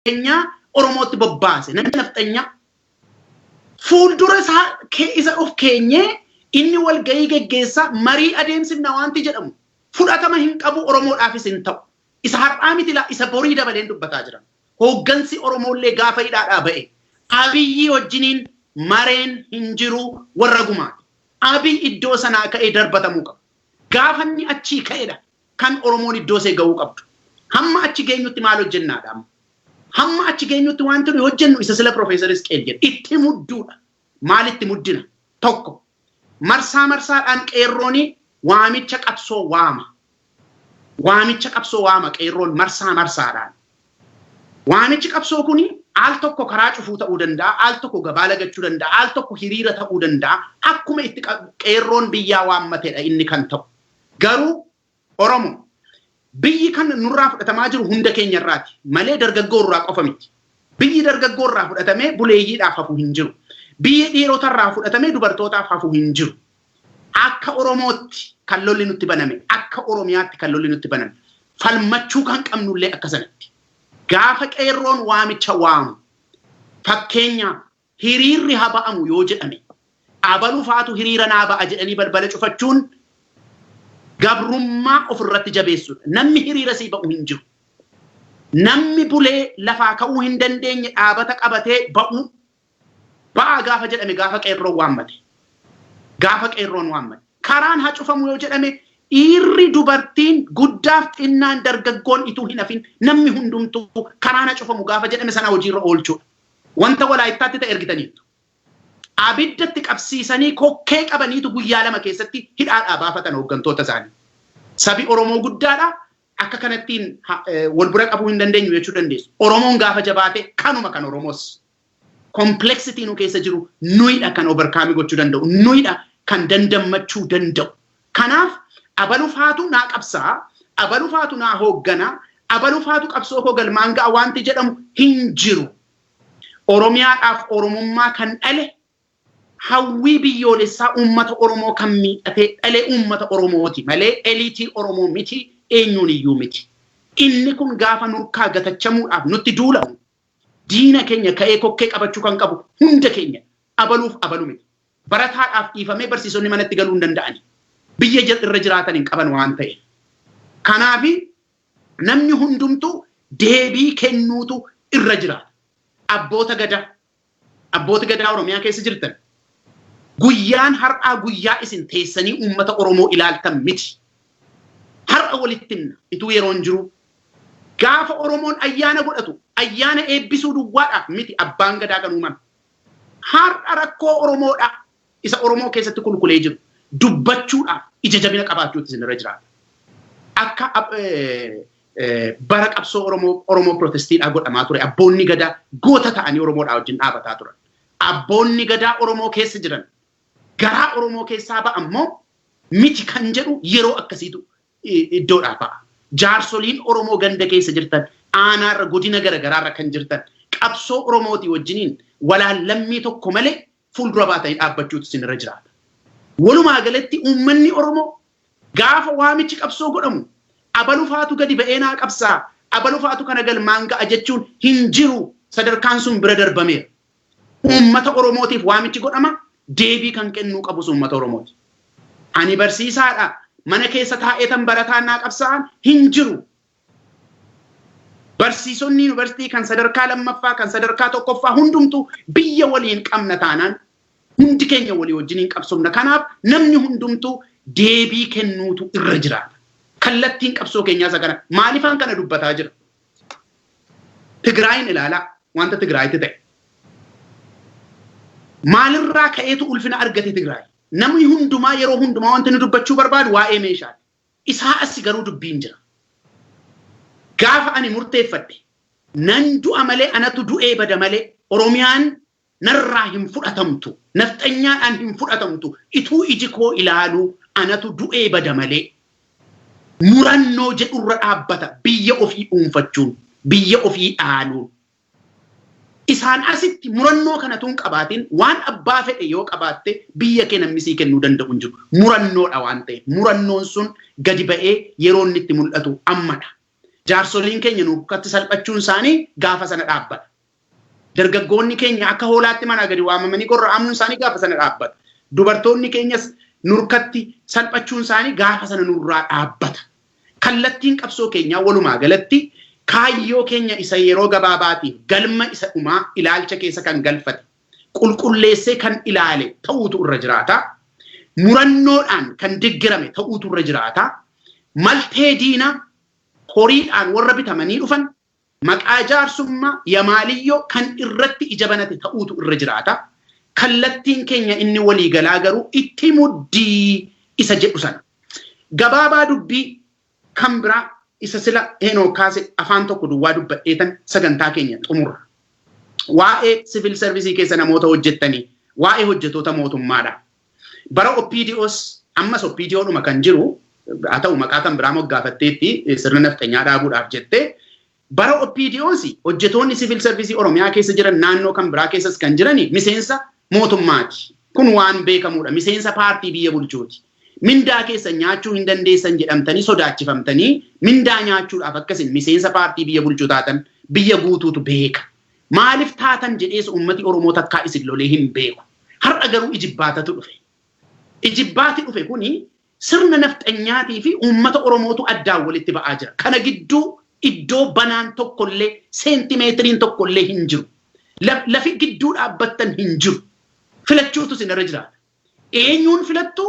keenya Oromootti bobbaase namni nafxanya fuuldura isa of keenyee inni wal gahii geggeessa marii adeemsifna wanti jedhamu fudhatama hin qabu Oromoodhaafis hin ta'u isa har'aa miti la isa borii dabaleen dubbataa jiran hooggansi Oromoollee gaafa hidhaadhaa ba'e Abiyyi wajjiniin mareen hin jiru warra gumaati Abiy iddoo sanaa ka'ee darbatamuu qaba gaafanni achii ka'edha kan Oromoon iddoo see ga'uu qabdu hamma achi geenyutti maal hojjennaadha hamma achi geenyutti wanti nuyi hojjennu isa sila Profeesar Isqeel jedhe itti mudduudha maalitti muddina tokko marsaadhaan qeerrooni waamicha qabsoo waama qeerroon marsaadhaan waamichi qabsoo kuni al tokko karaa cufuu ta'uu danda'a al tokko gabaa lagachuu danda'a al tokko hiriira ta'uu danda'a akkuma itti qeerroon biyyaa waammatedha inni kan ta'u garuu Oromoo biyyi kan nurraa fudhatamaa jiru hunda keenya irraati malee dargaggoo irraa qofa miti biyyi dargaggoo irraa fudhatamee buleeyyiidhaaf hafu hin jiru biyyi dhiirota irraa fudhatamee dubartootaaf hafu hin jiru akka Oromootti kan lolli nutti baname akka Oromiyaatti kan lolli nutti baname falmachuu kan qabnullee akka sanatti gaafa qeerroon waamicha waamu fakkeenya hiriirri haa ba'amu yoo jedhame abalu faatu hiriira naa ba'a jedhanii balbala cufachuun gabrummaa ofirratti jabeessuudha namni hiriira sii ba'u hin jiru namni bulee lafaa ka'uu hin dandeenye dhaabata qabatee ba'u ba'a gaafa jedhame gaafa qeerroon waammate karaan haa cufamu yoo jedhame dhiirri dubartiin guddaaf xinnaan dargaggoon ituu hin hafin namni hundumtuu karaan haa cufamu gaafa jedhame sana hojiirra oolchuudha wanta walaayittaatti ta'e ergitaniitu abiddatti qabsiisanii kokkee qabaniitu guyyaa lama keessatti hidhaadhaa baafatan hooggantoota isaanii sabi Oromoo guddaadha akka kanattiin wal bira qabuu hin dandeenyu jechuu dandeessu Oromoon gaafa jabaate kanuma kan Oromoos kompleksitii nu keessa jiru nuyidha kan overkaamii gochuu danda'u nuyidha kan dandammachuu danda'u kanaaf abalufaatu naa qabsaa abalufaatu naa hooggana abalufaatu qabsoo koo galmaan ga'a wanti jedhamu hin jiru Oromiyaadhaaf Oromummaa kan dhale hawwii biyyoolessaa uummata Oromoo kan miidhatee dhalee uummata Oromooti malee eliitii Oromoo miti eenyuun iyyuu miti inni kun gaafa nurkaa gatachamuudhaaf nutti duulamu diina keenya ka'ee kokkee qabachuu kan qabu hunda keenya abaluuf abalu miti barataadhaaf dhiifamee barsiisonni manatti galuu hin danda'ani biyya irra jiraatan hin qaban waan ta'e kanaafi namni hundumtuu deebii kennuutu irra jiraata abboota gadaa Oromiyaa keessa jirtan guyyaan har'aa guyyaa isin teessanii uummata Oromoo ilaaltan miti har'a walittinna ituu yeroon jiru gaafa Oromoon ayyaana godhatu ayyaana eebbisuu duwwaadhaaf miti abbaan gadaa kan uumame har'a rakkoo Oromoodha isa Oromoo keessatti kulkulee jiru dubbachuudhaaf ija jabina qabaachuutu isin irra jiraata akka bara qabsoo Oromoo Protestiidhaa godhamaa ture abboonni gadaa goota ta'anii Oromoodhaa wajjin dhaabataa turan abboonni gadaa Oromoo keessa jiran garaa Oromoo keessaa ba'ammoo miti kan jedhu yeroo akkasiitu iddoodhaa ba'a jaarsoliin Oromoo ganda keessa jirtan aanaarra godina garagaraarra kan jirtan qabsoo Oromootii wajjiniin walaallammii tokko malee fuuldura baatanii dhaabbachuutu isin irra jiraata walumaa galatti uummanni Oromoo gaafa waamichi qabsoo godhamu abalufaatu gadi ba'eenaa qabsaa abalufaatu kana galmaan ga'a jechuun hin jiru sadarkaan sun bira darbameera uummata Oromootiif waamichi godhama deebii kan kennuu qabu uummata Oromooti ani barsiisaadha mana keessa taa'ee tan barataan naa qabsa'an hin jiru barsiisonni yuunivarsiitii kan sadarkaa lammaffaa kan sadarkaa tokkoffaa hundumtuu biyya waliin qabna taanaan hundi keenya walii wajjiniin qabsoomna kanaaf namni hundumtuu deebii kennuutu irra jiraata kallattiin qabsoo keenyaa sagana maalifaan kana dubbataa jira Tigraayin ilaalaa wanta Tigraayitti ta'e maalirraa ka'eetu ulfina argate Tigraay namni hundumaa yeroo hundumaa wanti nu dubbachuu barbaadu waa'ee meeshaati isaa asii garuu dubbiin jira gaafa ani murteeffadhe nan du'a malee anatu du'ee bada malee Oromiyaan narraa hin fudhatamtu nafxanyaadhaan hin fudhatamtu ituu iji koo ilaaluu anatu du'ee bada malee murannoo jedhurra dhaabbata biyya ofii dhuunfachuun biyya ofii dhaaluun isaan asitti murannoo kanatuun qabaatiin waan abbaa fedhe yoo qabaatte biyya kee namni sii kennuu danda'u hin jiru murannoodha waan ta'e murannoon sun gadi ba'ee yeroo inni itti mul'atu ammadha Jaarsoliin keenya nurkatti salphachuun isaanii gaafa sana dhaabbata. Dargaggoonni keenya akka hoolaatti mana gadi waamamanii gorra'amuun isaanii gaafa sana dhaabbata. Dubartoonni keenyas nurkatti salphachuun isaanii gaafa sana nurraa dhaabbata. Kallattiin qabsoo keenyaa walumaa galatti kaayyoo keenya isa yeroo gabaabaatiif galma isa dhumaa ilaalcha keessa kan galfate qulqulleessee kan ilaale ta'uutu irra jiraata. Murannoodhaan kan deggirame ta'uutu irra jiraata. Maltee diina horiidhaan warra bitamanii dhufan maqaa jaarsummaa yamaaliyyoo kan irratti ija banate ta'uutu irra jiraata. Kallattiin keenya inni walii galaa garuu itti muddii isa jedhu sana. Gabaabaa dubbii kan biraa isa sila heenoo kaase afaan tokko duwwaa dubbadheetan sagantaa keenya xumurra. Waa'ee civil service keessa namoota hojjettanii, waa'ee hojjettoota mootummaadha. Bara OPDOs ammas OPDOdhuma kan jiru haa ta'u maqaa kan biraa moggaafatteetti sirna nafxanyaa dhaabuudhaaf jettee bara OPDOs hojjettoonni civil service Oromiyaa keessa jiran naannoo kan biraa keessas kan jirani miseensa mootummaati. Kun waan beekamudha. Miseensa paartii biyya bulchuuti. Mindaa keessa nyaachuu hin dandeessan jedhamtanii sodaachifamtanii mindaa nyaachuudhaaf akkasin miseensa paartii biyya bulchuu taatan biyya guutuutu beeka. Maaliif taatan jedhees uummati Oromoo takkaa isin lolee hin beeku. Har'a garuu ijibbaatatu dhufe. Ijibbaati dhufe kuni sirna nafxanyaatii fi uummata Oromootu addaan walitti ba'aa jira. Kana gidduu iddoo banaan tokkollee seentimeetiriin tokkollee hin jiru. Lafi gidduu dhaabbattan hin jiru. Filachuutu isin irra jiraata. Eenyuun filattu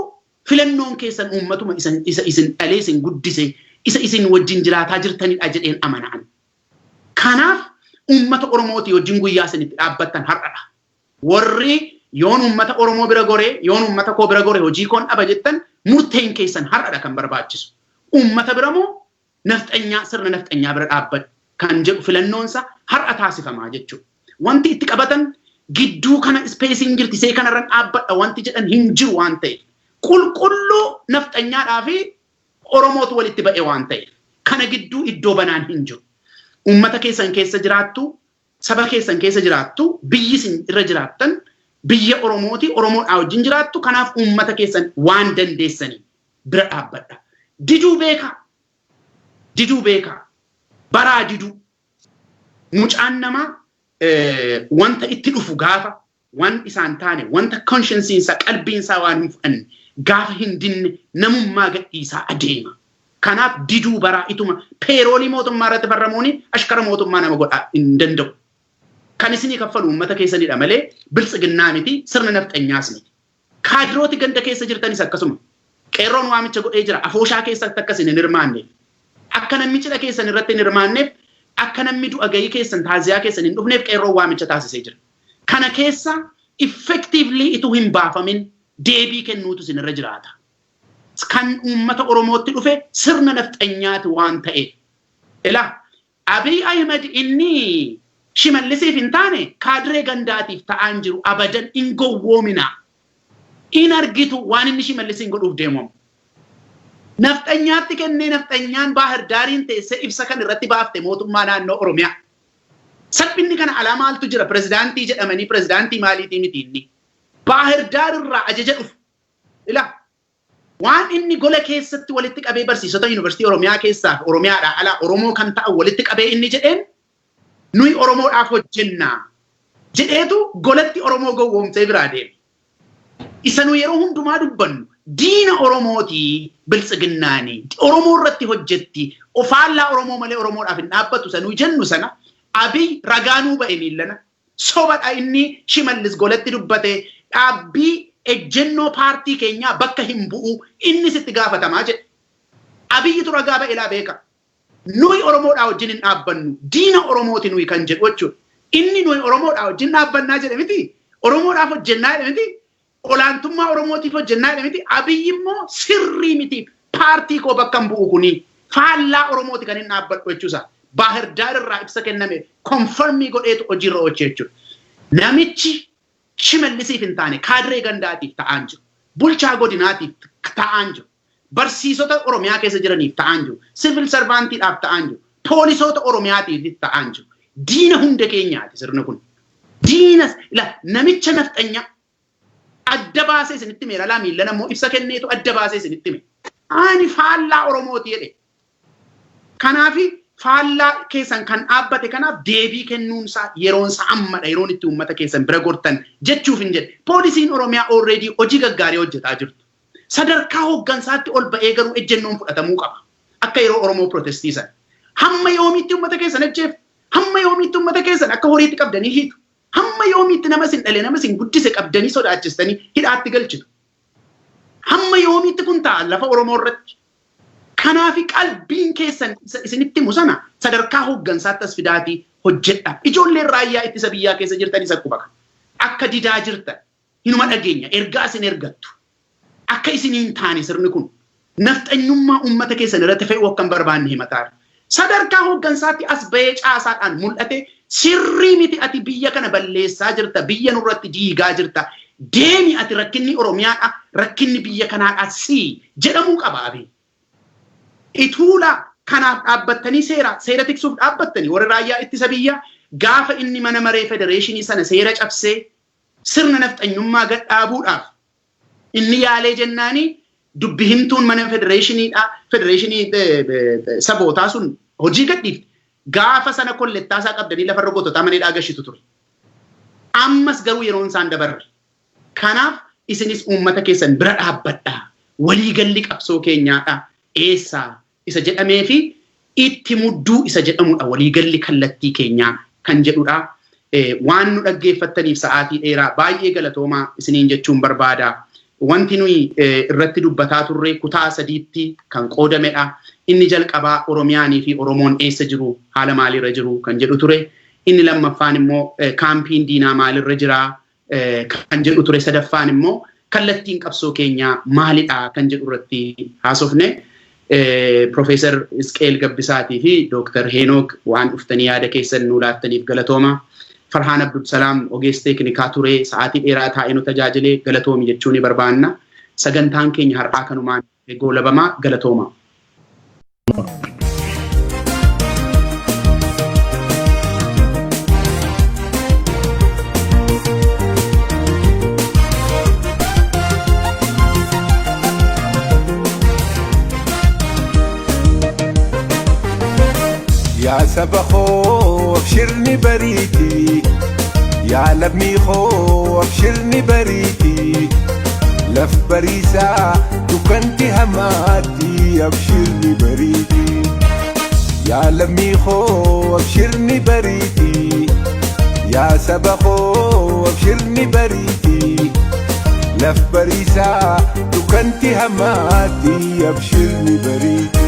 filannoon keessan uummatuma isa isin dhalee isin guddise isa isin wajjin jiraataa jirtanidha jedheen amanaan. Kanaaf uummata Oromooti wajjin guyyaa isinitti dhaabbattan har'adha. Warri yoon uummata Oromoo bira goree yoon uummata koo bira goree hojii koon dhaba jettan murteen keessan har'adha kan barbaachisu. Uummata bira moo nafxanyaa sirna nafxanyaa bira dhaabbadhu kan jedhu filannoonsa har'a taasifamaa jechuudha. Wanti itti qabatan gidduu kana ispeesiin jirtisee kanarran dhaabbadha wanti jedhan hin jiru waan ta'eef. Qulqulluu nafxanyaadhaa fi Oromootu walitti ba'e waan ta'eef. Kana gidduu iddoo banaan hin jiru. Uummata keessan keessa jiraattu, saba keessan keessa jiraattu, biyyi isin irra jiraattan, biyya Oromooti, Oromoodhaa wajjin jiraattu, kanaaf uummata keessan waan dandeessanii bira dhaabbadha. Diduu beekaa. Diduu beekaa. Baraa diduu. Mucaan namaa wanta itti dhufu gaafa waan isaan taane wanta conscienceinsa qalbiinsaa waan hin fudhanne gaafa hin dinne namummaa gadhiisaa adeema. Kanaaf diduu baraa ituma peeroolii mootummaa irratti farramuuni ashkara mootummaa nama godhaa hin danda'u. Kan isinii kaffalu uummata keessanidha malee biltsiginnaa miti sirna nafxanyaas miti. Kaadirooti ganda keessa jirtanis akkasuma. Qeerroon waamicha godhee jira afooshaa keessatti akkasin hin hirmaanneef. Akka namni cidha keessan irratti hin hirmaanneef akka namni du'a gayii keessan taaziyaa keessan hin dhufneef qeerroon waamicha taasisee jira. Kana keessa effectively ituu hin baafamin deebii kennuutu isin irra jiraata. Kan uummata Oromootti dhufe sirna nafxanyaati waan ta'eef. Ilaa Abiy Ahmed inni Shimallisiif hin taane kaadiree gandaatiif ta'aan jiru abadan hin gowwoomina. In argitu waan inni Shimallisiin godhuuf deemamu. Nafxanyaatti kennee nafxanyaan Baahir Daariin teessee ibsa kan irratti baafte mootummaa naannoo Oromiyaa. Salphinni kana alaa maaltu jira pirezidaantii jedhamanii pirezidaantii maaliitii miti inni. Baahir Daar irraa ajaja dhufu. Ilaa waan inni gola keessatti walitti qabee barsiisota yuunivarsiitii Oromiyaa keessaa Oromiyaadhaa alaa Oromoo kan ta'an walitti qabee inni jedheen nuyi Oromoodhaaf hojjennaa jedheetu golatti Oromoo gowwoomsee biraa deeme. Isa nu yeroo hundumaa dubbannu diina Oromootii biltsiginnaanii Oromoo irratti hojjetti ofaallaa Oromoo malee Oromoodhaaf hin dhaabbatu sanuu jennu sana Abiy ragaanuu ba'e miillana sobadha inni Shimallis golatti dubbate dhaabbii ejjennoo paartii keenyaa bakka hin bu'u inni sitti gaafatamaa jedhe. Abiyyitu ragaa ba'elaa beeka. Nuyi Oromoodhaa wajjin hin dhaabbannu diina Oromooti nuyi kan jedhu jechuudha. Inni nuyi Oromoodhaa wajjin dhaabbannaa jedhe miti. Oromoodhaaf hojjennaa jedhe miti. Olaantummaa Oromootiif hojjennaa jedhe miti. Abiyyi immoo sirrii miti. Paartii koo bakka hin bu'u kuni faallaa Oromooti kan hin dhaabbadhu jechuusa. Baahir Daar irraa ibsa kenname konfirmii godheetu hojiirra oolche jechuudha. Namichi Shimallisiif hin taane kaadiree gandaatiif ta'aan jiru. Bulchaa godinaatiif ta'aan jiru. Barsiisota Oromiyaa keessa jiraniif ta'aan jiru. Civil servantiidhaaf ta'aan jiru. Poolisoota Oromiyaatiif ta'aan jiru. Diina hunda keenyaati sirni kun. Diina namicha nafxanya adda baasee isinitti hime lalaa miillan ammoo ibsa kenneetu adda baasee isinitti hime. Ani faallaa Oromooti jedhe. Kanaafi faallaa keessan kan dhaabbate kanaaf deebii kennuunsaa yeroonsa ammadha yeroon itti uummata keessan bira gortan jechuuf hin jedhe. Poolisiin Oromiyaa already hojii gaggaarii hojjetaa jirtu. Sadarkaa hooggansaatti ol ba'ee garuu ejjennoon fudhatamuu qaba. Akka yeroo Oromoo protestiisan. Hamma yoomiitti uummata keessan ajjeef. Hamma yoomiitti uummata keessan akka horiitti qabdanii hiitu. Hamma yoomiitti nama sin dhalee nama sin guddise qabdanii sodaachistanii hidhaatti galchitu. Hamma yoomiitti kun ta'a lafa Oromoo irratti. Kanaafi qalbiin keessan isinitti musana sadarkaa hooggansaatti as fidaatii hojjedha. Ijoolleen raayyaa ittisa biyyaa keessa jirtanis akkuma akka didaa jirtan hinuma dhageenya ergaa isin ergattu. Akka isin hin taane sirni kun nafxanyummaa uummata keessan irratti fe'uu akka hin barbaanne himataa. Sadarkaa hooggansaatti as ba'ee caasaadhaan mul'ate sirrii miti ati biyya kana balleessaa jirta biyya nurratti diigaa jirta. Deemi ati rakkinni Oromiyaadha rakkinni biyya kanaadha si jedhamuu qabaabe. Ituula kanaaf dhaabbattanii seera tiksuuf dhaabbattanii warra raayyaa ittisa biyyaa gaafa inni mana maree federeeshinii sana seera cabsee sirna nafxanyummaa gad dhaabuudhaaf inni yaalee jennaanii dubbi himtuun mana federeeshinii sabootaa sun hojii gadhiifte gaafa sana kollettaasaa qabdanii lafarra gototaa malee dhaagashitu ture. Ammas garuu yeroon isaan dabarre. Kanaaf isinis uummata keessan bira dhaabbadhaa waliigalli qabsoo keenyaadha. Eessaa isa jedhamee fi itti mudduu isa jedhamudha waliigalli kallattii keenyaa kan jedhudha. Waan nu dhaggeeffattaniif sa'aatii dheeraa baay'ee galatoomaa isiniin jechuun barbaada. Wanti nuyi irratti dubbataa turre kutaa sadiitti kan qoodamedha. Inni jalqabaa Oromiyaanii fi Oromoon eessa jiru haala maalirra jiru kan jedhu ture. Inni lammaffaan immoo kaampiin diinaa maalirra jira kan jedhu ture. Sadaffaan immoo kallattiin qabsoo keenyaa maalidha kan jedhu irratti haasofne. Profeesar Isqeel Gabbisaatii fi Dooktar Heenok waan dhuftanii yaada keessan nuu laattaniif galatooma. Farhaan Abdulsalaam ogeessa teeknikaa ture sa'aatii dheeraa taa'ee nu tajaajilee galatoomi jechuu ni barbaanna. Sagantaan keenya har'aa kanumaan goolabamaa galatooma. يا سبخو ابشرني بريتي يا لبني خو ابشرني بريتي لف بريسا دكنتي هماتي ابشرني بريتي يا لبني خو ابشرني بريتي يا سبخو ابشرني بريتي لف بريسا دكنتي هماتي ابشرني بريتي